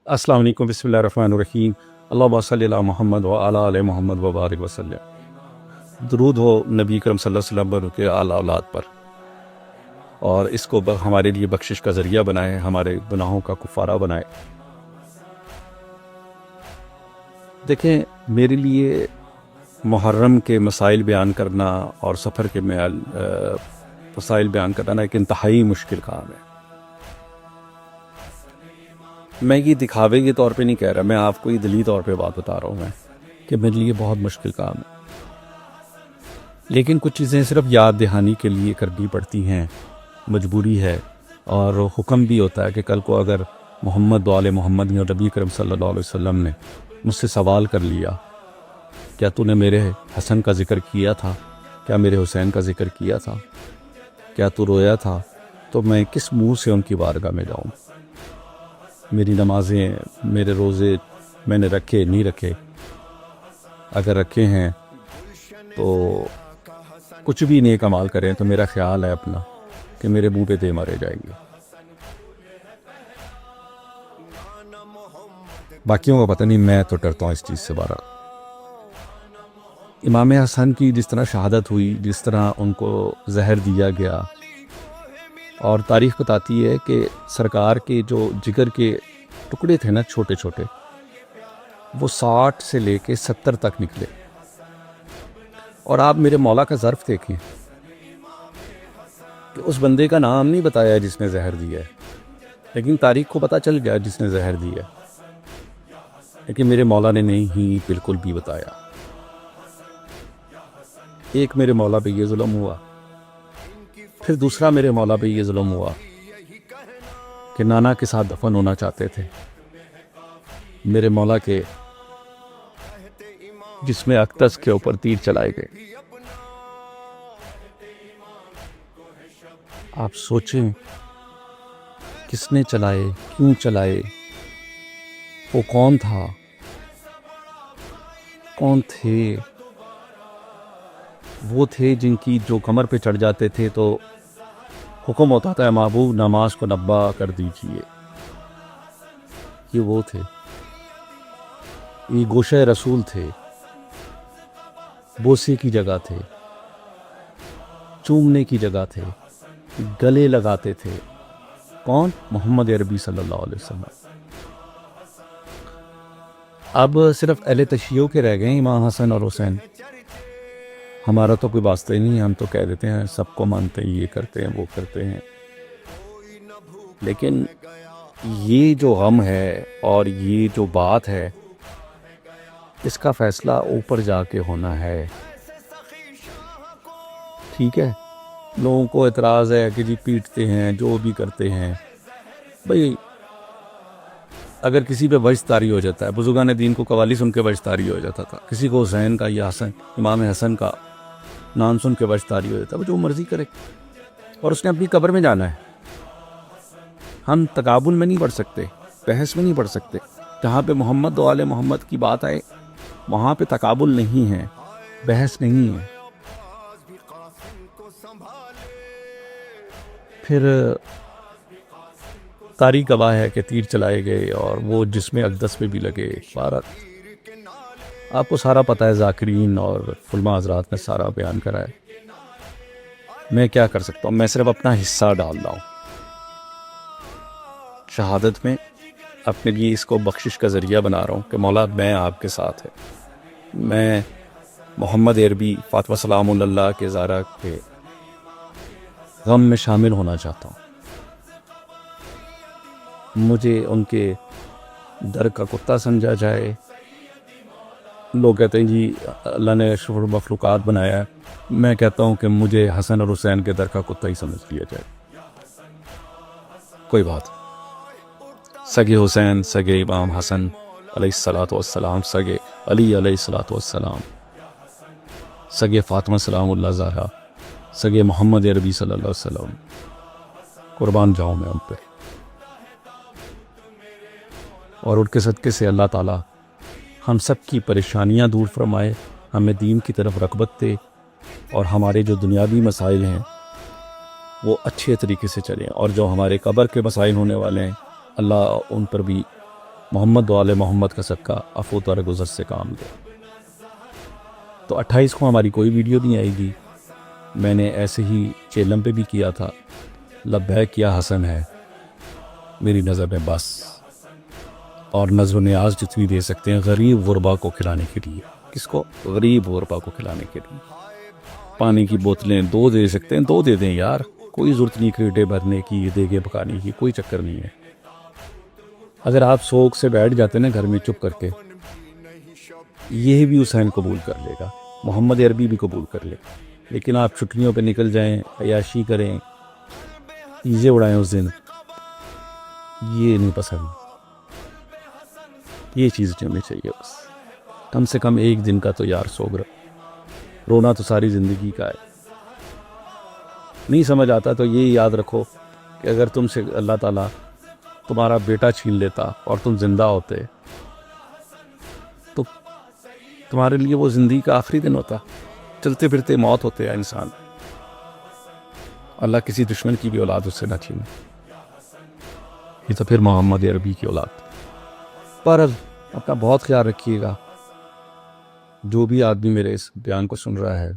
السلام علیکم، بسم اللہ الرحمن الرحیم، اللہم صلی علی محمد و علی آل محمد و بارک وسلم۔ درود ہو نبی کرم صلی اللہ علیہ وسلم کے اعلیٰ اولاد پر، اور اس کو ہمارے لیے بخشش کا ذریعہ بنائے، ہمارے گناہوں کا کفارہ بنائے۔ دیکھیں، میرے لیے محرم کے مسائل بیان کرنا اور سفر کے مسائل بیان کرنا ایک انتہائی مشکل کام ہے۔ میں یہ دکھاوے کے طور پہ نہیں کہہ رہا، میں آپ کو یہ دلی طور پہ بات بتا رہا ہوں میں کہ میرے لیے بہت مشکل کام ہے، لیکن کچھ چیزیں صرف یاد دہانی کے لیے کرنی پڑتی ہیں، مجبوری ہے، اور حکم بھی ہوتا ہے کہ کل کو اگر محمد و آل محمد یا نبی کرم صلی اللہ علیہ وسلم نے مجھ سے سوال کر لیا، کیا تو نے میرے حسن کا ذکر کیا تھا، کیا میرے حسین کا ذکر کیا تھا، کیا تو رویا تھا، تو میں کس منہ سے ان کی بارگاہ میں جاؤں؟ میری نمازیں، میرے روزے میں نے رکھے نہیں رکھے، اگر رکھے ہیں تو کچھ بھی نیک عمال کریں تو میرا خیال ہے اپنا کہ میرے منہ پہ دے مارے جائیں گے۔ باقیوں کو پتہ نہیں، میں تو ڈرتا ہوں اس چیز سے بارہ۔ امام حسن کی جس طرح شہادت ہوئی، جس طرح ان کو زہر دیا گیا، اور تاریخ بتاتی ہے کہ سرکار کے جو جگر کے ٹکڑے تھے نا چھوٹے چھوٹے، وہ 60 سے لے کے 70 تک نکلے۔ اور آپ میرے مولا کا ظرف دیکھیں کہ اس بندے کا نام نہیں بتایا جس نے زہر دیا ہے، لیکن تاریخ کو پتہ چل گیا جس نے زہر دیا ہے، لیکن میرے مولا نے نہیں ہی بالکل بھی بتایا۔ ایک میرے مولا پہ یہ ظلم ہوا، پھر دوسرا میرے مولا پہ یہ ظلم ہوا کہ نانا کے ساتھ دفن ہونا چاہتے تھے۔ میرے مولا کے جس میں اقدس کے اوپر تیر چلائے گئے۔ آپ سوچیں کس نے چلائے، کیوں چلائے، وہ کون تھا، کون تھے؟ وہ تھے جن کی جو کمر پہ چڑھ جاتے تھے تو حکم ہوتا تھا محبوب نماز کو نبا کر دیجئے۔ یہ وہ تھے، یہ گوشہ رسول تھے، بوسے کی جگہ تھے، چومنے کی جگہ تھے، گلے لگاتے تھے۔ کون؟ محمد عربی صلی اللہ علیہ وسلم۔ اب صرف اہل تشیع کے رہ گئے ہیں امام حسن اور حسین، ہمارا تو کوئی واسطہ ہی نہیں، ہم تو کہہ دیتے ہیں سب کو مانتے ہیں، یہ کرتے ہیں وہ کرتے ہیں، لیکن یہ جو غم ہے اور یہ جو بات ہے، اس کا فیصلہ اوپر جا کے ہونا ہے۔ ٹھیک ہے، لوگوں کو اعتراض ہے کہ جی پیٹتے ہیں، جو بھی کرتے ہیں۔ بھئی اگر کسی پہ وجد طاری ہو جاتا ہے، بزرگان دین کو قوالی سن کے وجد طاری ہو جاتا تھا، کسی کو حسین کا یا حسن امام حسن کا نام سن کے وجد طاری ہو جاتا ہے، وہ جو مرضی کرے، اور اس نے اپنی قبر میں جانا ہے۔ ہم تقابل میں نہیں پڑھ سکتے، بحث میں نہیں پڑھ سکتے۔ جہاں پہ محمد و آل محمد کی بات آئے وہاں پہ تقابل نہیں ہے، بحث نہیں ہے۔ پھر تاریخ گواہ ہے کہ تیر چلائے گئے اور وہ جسم اقدس پہ بھی لگے۔ بھارت آپ کو سارا پتہ ہے، ذاکرین اور علماء حضرات نے سارا بیان کرا ہے۔ میں کیا کر سکتا ہوں؟ میں صرف اپنا حصہ ڈال رہا ہوں شہادت میں، اپنے لیے اس کو بخشش کا ذریعہ بنا رہا ہوں کہ مولا میں آپ کے ساتھ ہے۔ میں محمد عربی فاطمہ سلام اللہ کے زہرا کے غم میں شامل ہونا چاہتا ہوں۔ مجھے ان کے در کا کتا سمجھا جائے۔ لوگ کہتے ہیں جی اللہ نے اشرف المخلوقات بنایا ہے، میں کہتا ہوں کہ مجھے حسن اور حسین کے در کا کتا ہی سمجھ لیا جائے۔ کوئی بات، سگے حسین، سگے امام حسن علیہ الصلاۃ والسلام، سگے علی علیہ الصلاۃ والسلام، سگے فاطمہ سلام اللہ زہرا، سگے محمد عربی صلی اللہ علیہ وسلم، قربان جاؤں میں ان پہ۔ اور ان کے صدقے سے اللہ تعالیٰ ہم سب کی پریشانیاں دور فرمائے، ہمیں دین کی طرف رغبت دے، اور ہمارے جو دنیاوی مسائل ہیں وہ اچھے طریقے سے چلیں، اور جو ہمارے قبر کے مسائل ہونے والے ہیں اللہ ان پر بھی محمد والے محمد کا صدقہ عفو در گزر سے کام لے. تو 28 کو ہماری کوئی ویڈیو نہیں آئے گی. میں نے ایسے ہی چیلم پہ بھی کیا تھا. لبیک کیا حسن ہے میری نظر میں بس. اور نظر و نیاز جتنی دے سکتے ہیں غریب غربا کو کھلانے کے لیے. کس کو؟ غریب غربا کو کھلانے کے لیے. پانی کی بوتلیں 2 دے سکتے ہیں 2 دے دیں یار. کوئی ضرورت نہیں کریٹے بھرنے کی، دیگے پکانے کی، کوئی چکر نہیں ہے. اگر آپ سوگ سے بیٹھ جاتے نا گھر میں چپ کر کے، یہ بھی حسین قبول کر لے گا، محمد عربی بھی قبول کر لے. لیکن آپ چھٹیوں پہ نکل جائیں، عیاشی کریں، چیزیں اڑائیں اس دن، یہ نہیں پسند. یہ چیز ہمیں چاہیے بس. کم سے کم ایک دن کا تو یار سوگ رونا تو ساری زندگی کا ہے. نہیں سمجھ آتا تو یہ یاد رکھو کہ اگر تم سے اللہ تعالیٰ تمہارا بیٹا چھین لیتا اور تم زندہ ہوتے تو تمہارے لیے وہ زندگی کا آخری دن ہوتا. چلتے پھرتے موت ہوتے ہیں انسان. اللہ کسی دشمن کی بھی اولاد اس سے نہ چھینے. یہ تو پھر محمد عربی کی اولاد. پر اپنا بہت خیال رکھیے گا. جو بھی آدمی میرے اس بیان کو سن رہا ہے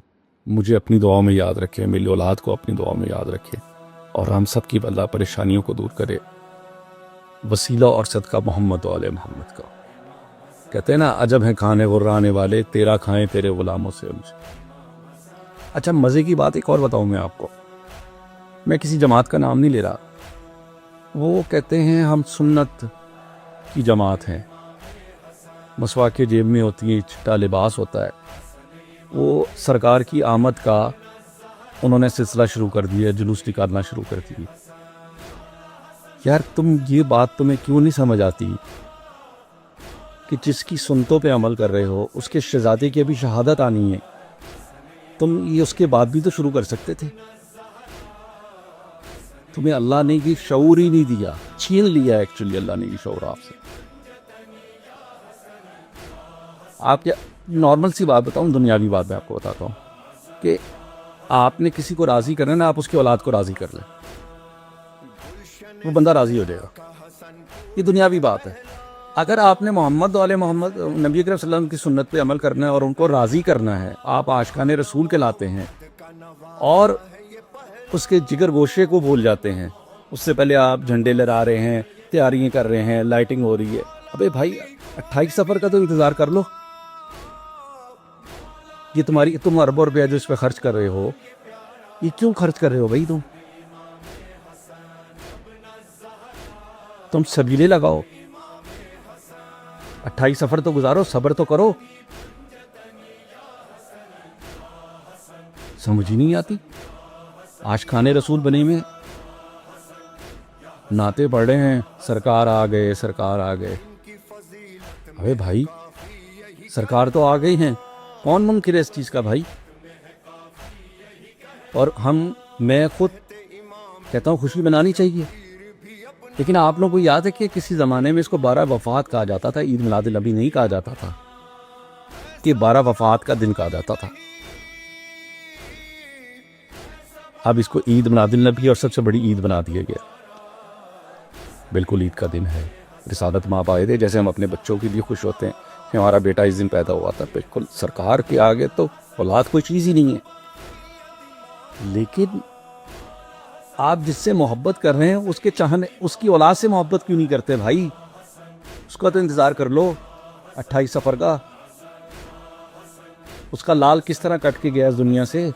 مجھے اپنی دعاؤں میں یاد رکھے، میری اولاد کو اپنی دعاؤں میں یاد رکھے، اور ہم سب کی اللہ پریشانیوں کو دور کرے. وسیلہ اور صدقہ محمد والے محمد کا. کہتے ہیں نا عجب ہیں کھانے غرانے والے، تیرا کھائیں تیرے غلاموں سے ان سے. اچھا مزے کی بات ایک اور بتاؤں میں آپ کو. میں کسی جماعت کا نام نہیں لے رہا. وہ کہتے ہیں ہم سنت کی جماعت ہیں، مسواک جیب میں ہوتی ہے، چٹا لباس ہوتا ہے. وہ سرکار کی آمد کا انہوں نے سلسلہ شروع کر دیا، جلوس نکالنا شروع کر دی. یار تم یہ بات تمہیں کیوں نہیں سمجھ آتی کہ جس کی سنتوں پہ عمل کر رہے ہو اس کے شہزادے کی ابھی شہادت آنی ہے، تم یہ اس کے بعد بھی تو شروع کر سکتے تھے. تمہیں اللہ نے یہ شعور ہی نہیں دیا، چھین لیا ایکچولی اللہ نے یہ شعور آپ سے. آپ کیا نارمل سی بات بتاؤں، دنیاوی بات میں آپ کو بتاتا ہوں کہ آپ نے کسی کو راضی کرنا نا، آپ اس کی اولاد کو راضی کر لیں، وہ بندہ راضی ہو جائے گا. یہ دنیاوی بات ہے. اگر آپ نے محمد والے محمد نبی اکرم صلی اللہ علیہ وسلم کی سنت پہ عمل کرنا ہے اور ان کو راضی کرنا ہے، آپ عاشقان رسول کہلاتے ہیں اور اس کے جگر گوشے کو بھول جاتے ہیں. اس سے پہلے آپ جھنڈے لہرا رہے ہیں، تیاریاں کر رہے ہیں، لائٹنگ ہو رہی ہے. ابے بھائی 28 سفر کا تو انتظار کر لو. یہ تم اربوں روپیہ جو اس پہ خرچ کر رہے ہو، یہ کیوں خرچ کر رہے ہو بھائی؟ تم سبیلے لگاؤ، 28 سفر تو گزارو، صبر تو کرو. سمجھ ہی نہیں آتی. عاشقان رسول بنے میں نعتیں پڑھ رہے ہیں، سرکار آ گئے سرکار آ گئے. ابے بھائی سرکار تو آ گئی ہیں، کون منکر ہے اس چیز کا بھائی؟ اور میں خود کہتا ہوں خوشی منانی چاہیے. لیکن آپ لوگوں کو یاد ہے کہ کسی زمانے میں اس کو 12 وفات کہا جاتا تھا، عید میلاد النبی نہیں کہا جاتا تھا، کہ 12 وفات کا دن کہا جاتا تھا. اب اس کو عید میلاد النبی اور سب سے بڑی عید بنا دیا گیا. بالکل عید کا دن ہے. رسالت ماں آئے تھے، جیسے ہم اپنے بچوں کے لیے خوش ہوتے ہیں کہ ہمارا بیٹا اس دن پیدا ہوا تھا، بالکل سرکار کے آگے تو اولاد کوئی چیز ہی نہیں ہے. لیکن آپ جس سے محبت کر رہے ہیں اس کی اولاد سے محبت کیوں نہیں کرتے بھائی؟ اس کا تو انتظار کر لو 28 سفر کا. اس کا لال کس طرح کٹ کے گیا اس دنیا سے.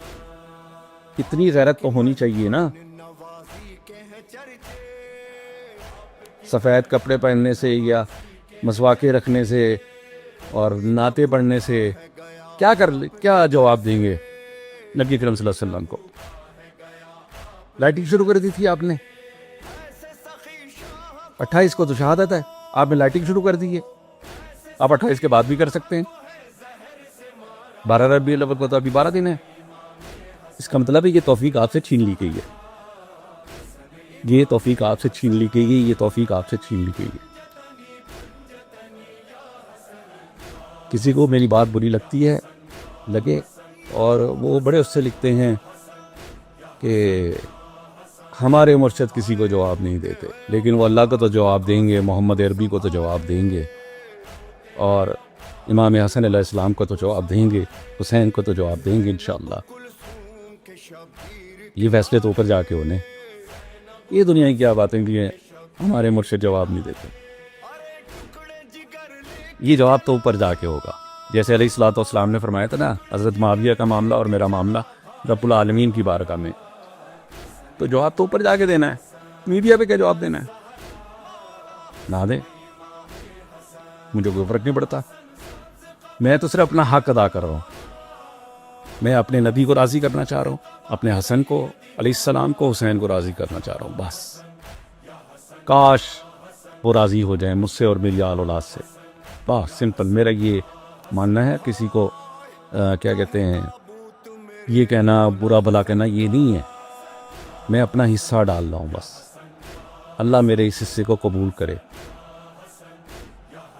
اتنی غیرت تو ہونی چاہیے نا. سفید کپڑے پہننے سے یا مسواکیں رکھنے سے اور نعتیں پڑھنے سے کیا جواب دیں گے نبی اکرم صلی اللہ علیہ وسلم کو؟ لائٹنگ شروع کر دی تھی آپ نے. 28 کو تو شہادت ہے، آپ نے لائٹنگ شروع کر دی ہے. آپ 28 کے بعد بھی کر سکتے ہیں. 12 ربیع الاول کو تو ابھی 12 دن ہے. اس کا مطلب ہے یہ توفیق آپ سے چھین لی گئی ہے. یہ توفیق آپ سے چھین لی گئی ہے. یہ توفیق آپ سے چھین لی گئی ہے. کسی کو میری بات بری لگتی ہے لگے، اور وہ بڑے اس سے لکھتے ہیں کہ ہمارے مرشد کسی کو جواب نہیں دیتے، لیکن وہ اللہ کو تو جواب دیں گے، محمد عربی کو تو جواب دیں گے، اور امام حسن علیہ السلام کو تو جواب دیں گے، حسین کو تو جواب دیں گے انشاءاللہ۔ یہ فیصلے تو اوپر جا کے انہیں، یہ دنیا کی کیا باتیں بھی ہیں، ہمارے مرشد جواب نہیں دیتے، یہ جواب تو اوپر جا کے ہوگا۔ جیسے علیہ الصلوۃ والسلام نے فرمایا تھا نا، حضرت معاویہ کا معاملہ اور میرا معاملہ رب العالمین کی بارگاہ میں، تو جواب تو اوپر جا کے دینا ہے، میڈیا پہ کیا جواب دینا ہے؟ نہ دے، مجھے کوئی فرق نہیں پڑتا، میں تو صرف اپنا حق ادا کر رہا ہوں، میں اپنے نبی کو راضی کرنا چاہ رہا ہوں، اپنے حسن کو علیہ السلام کو، حسین کو راضی کرنا چاہ رہا ہوں، بس کاش وہ راضی ہو جائیں مجھ سے اور میری آل اولاد سے، بس سمپل۔ میرا یہ ماننا ہے، کسی کو کیا کہتے ہیں، یہ کہنا، برا بھلا کہنا، یہ نہیں ہے، میں اپنا حصہ ڈال رہا ہوں بس، اللہ میرے اس حصے کو قبول کرے،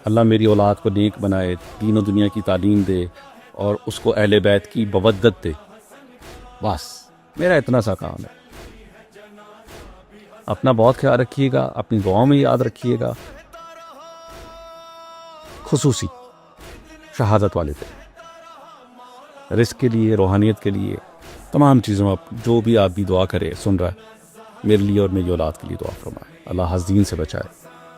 اللہ میری اولاد کو نیک بنائے، دین و دنیا کی تعلیم دے، اور اس کو اہل بیت کی مودت دے، بس میرا اتنا سا کام ہے۔ اپنا بہت خیال رکھیے گا، اپنی دعاؤں میں یاد رکھیے گا، خصوصی شہادت والے دن، رزق کے لیے، روحانیت کے لیے، تمام چیزوں میں جو بھی آپ بھی دعا کرے، سن رہا ہے، میرے لیے اور میری اولاد کے لیے دعا فرمائے، اللہ حسدین سے بچائے،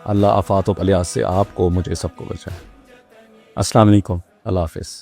اللہ آفات و بلیات سے آپ کو، مجھے، سب کو بچائے۔ السلام علیکم، اللہ حافظ۔